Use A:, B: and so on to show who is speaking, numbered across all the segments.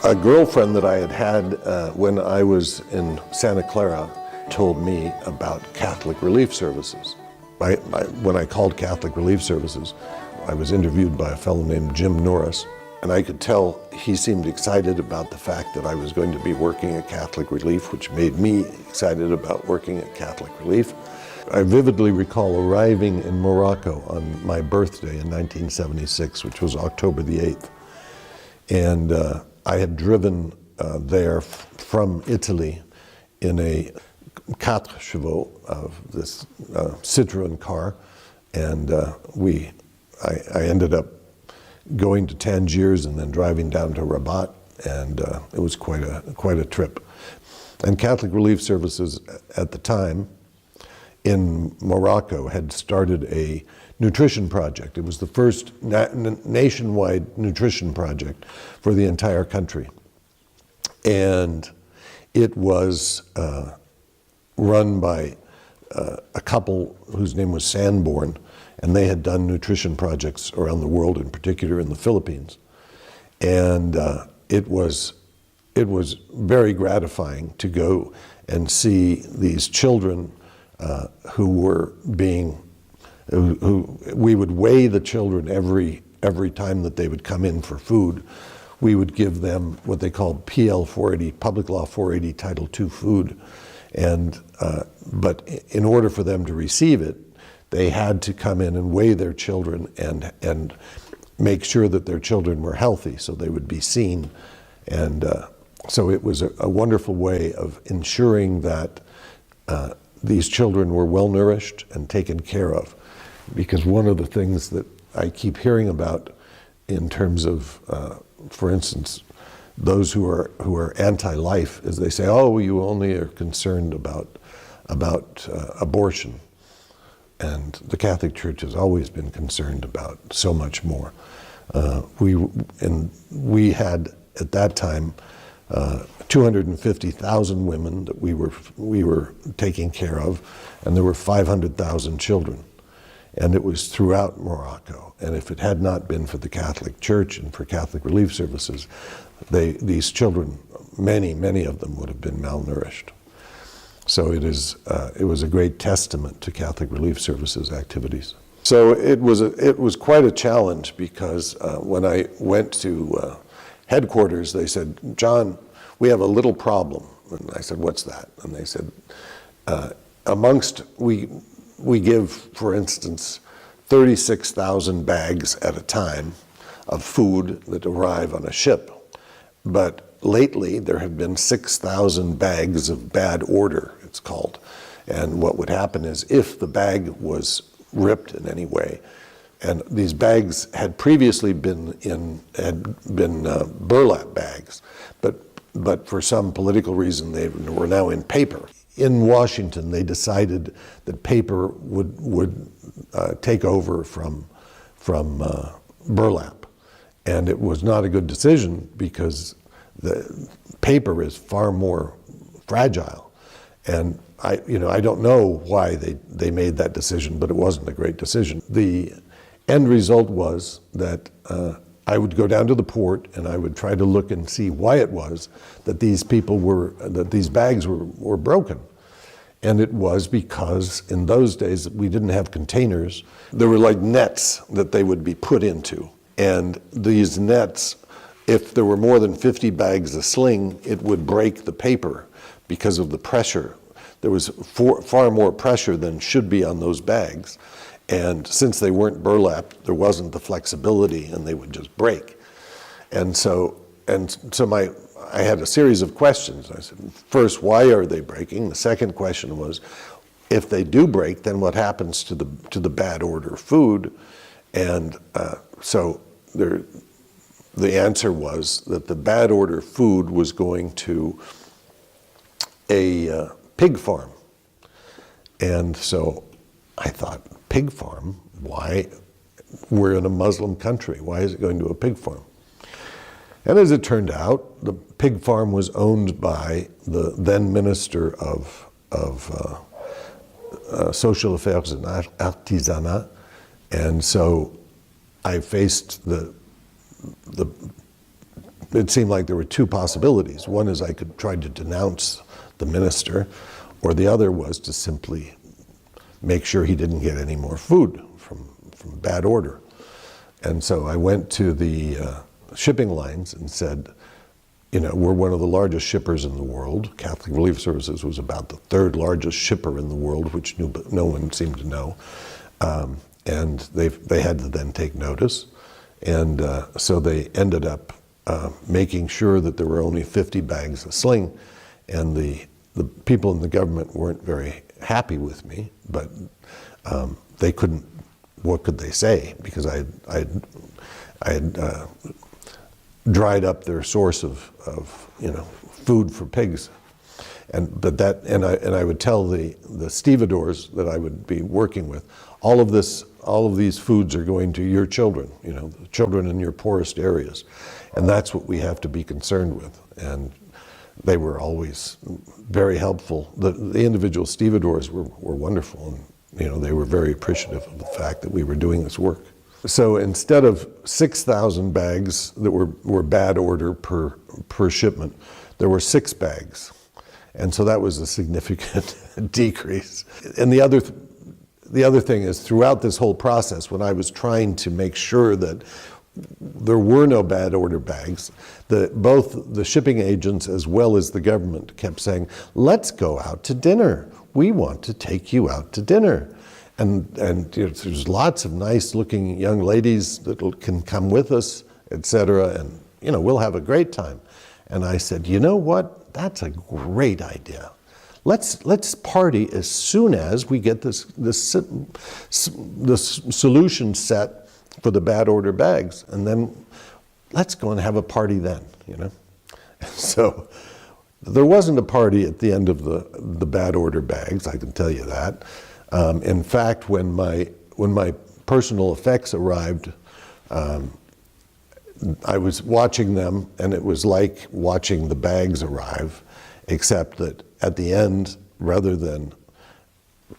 A: A girlfriend that I had when I was in Santa Clara told me about Catholic Relief Services. When I called Catholic Relief Services, I was interviewed by a fellow named Jim Norris, and I could tell he seemed excited about the fact that I was going to be working at Catholic Relief, which made me excited about working at Catholic Relief. I vividly recall arriving in Morocco on my birthday in 1976, which was October the 8th. And I had driven there from Italy in a 4 chevaux of this Citroen car, and I ended up going to Tangiers and then driving down to Rabat, and it was quite a trip. And Catholic Relief Services at the time in Morocco had started a nutrition project. It was the first nationwide nutrition project for the entire country. And it was run by a couple whose name was Sanborn, and they had done nutrition projects around the world, in particular in the Philippines. And it was very gratifying to go and see these children who were being, who we would weigh the children every time that they would come in for food. We would give them what they called PL 480, Public Law 480, Title II food. And, but in order for them to receive it, they had to come in and weigh their children and make sure that their children were healthy so they would be seen. And so it was a wonderful way of ensuring that these children were well nourished and taken care of. Because one of the things that I keep hearing about in terms of, for instance, those who are anti-life is they say, oh, you only are concerned about abortion. And the Catholic Church has always been concerned about so much more. We had at that time 250,000 women that we were taking care of, and there were 500,000 children. And it was throughout Morocco. And if it had not been for the Catholic Church and for Catholic Relief Services, these children, many of them would have been malnourished. So it was a great testament to Catholic Relief Services activities. So it was quite a challenge because when I went to headquarters, they said, John, we have a little problem. And I said, what's that? And they said, we give, for instance, 36,000 bags at a time of food that arrive on a ship. But lately, there have been 6,000 bags of bad order, it's called. And what would happen is if the bag was ripped in any way, and these bags had previously been burlap bags, but for some political reason, they were now in paper. In Washington, they decided that paper would take over from burlap. And it was not a good decision because the paper is far more fragile. And I don't know why they made that decision, but it wasn't a great decision. The end result was that I would go down to the port and I would try to look and see why it was that these bags were broken. And it was because in those days we didn't have containers. There were like nets that they would be put into. And these nets, if there were more than 50 bags a sling, it would break the paper because of the pressure. There was far more pressure than should be on those bags. And since they weren't burlap, there wasn't the flexibility and they would just break. And so I had a series of questions. I said, first, why are they breaking? The second question was, if they do break, then what happens to the bad order food? And so the answer was that the bad order food was going to a pig farm. And so I thought, pig farm? Why? We're in a Muslim country. Why is it going to a pig farm? And as it turned out, the pig farm was owned by the then Minister of Social Affairs and Artisanat. And so I faced the it seemed like there were two possibilities. One is I could try to denounce the minister, or the other was to simply make sure he didn't get any more food from bad order. And so I went to the shipping lines and said, you know, we're one of the largest shippers in the world. Catholic Relief Services was about the third largest shipper in the world, which no one seemed to know. And they had to then take notice. And so they ended up making sure that there were only 50 bags a sling. And the people in the government weren't very happy with me, but they couldn't, what could they say? Because I had dried up their source of you know, food for pigs. And I would tell the stevedores that I would be working with, all of these foods are going to your children, you know, the children in your poorest areas. And that's what we have to be concerned with. And they were always very helpful. The individual stevedores were wonderful, and you know, they were very appreciative of the fact that we were doing this work. So instead of 6,000 bags that were bad order per shipment, there were 6 bags. And so that was a significant decrease. And the other thing is, throughout this whole process, when I was trying to make sure that there were no bad order bags, both the shipping agents as well as the government kept saying, let's go out to dinner. We want to take you out to dinner. And you know, there's lots of nice looking young ladies that can come with us, etc. And you know, we'll have a great time. And I said, you know what? That's a great idea. Let's party as soon as we get this solution set for the bad order bags, and then let's go and have a party then, you know. So there wasn't a party at the end of the bad order bags, I can tell you that. In fact, when my personal effects arrived, I was watching them, and it was like watching the bags arrive, except that at the end, rather than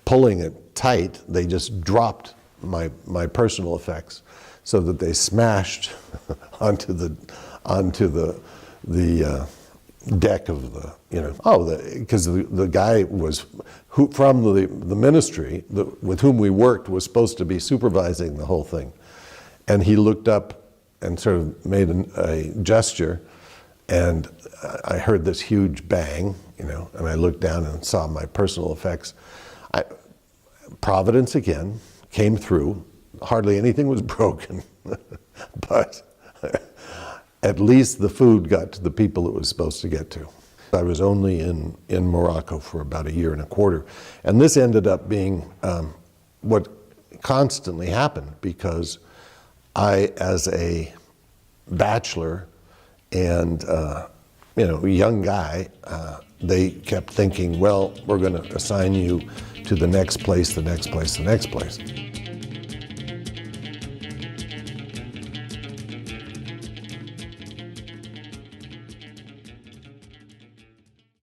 A: pulling it tight, they just dropped my personal effects, so that they smashed onto the deck of the, you know, because the guy was from the ministry with whom we worked was supposed to be supervising the whole thing, and he looked up and sort of made a gesture, and I heard this huge bang, you know, and I looked down and saw my personal effects. Providence again came through. Hardly anything was broken, but at least the food got to the people it was supposed to get to. I was only in Morocco for about 1.25 years, and this ended up being what constantly happened, because I, as a bachelor and you know, a young guy, they kept thinking, well, we're going to assign you to the next place, the next place, the next place.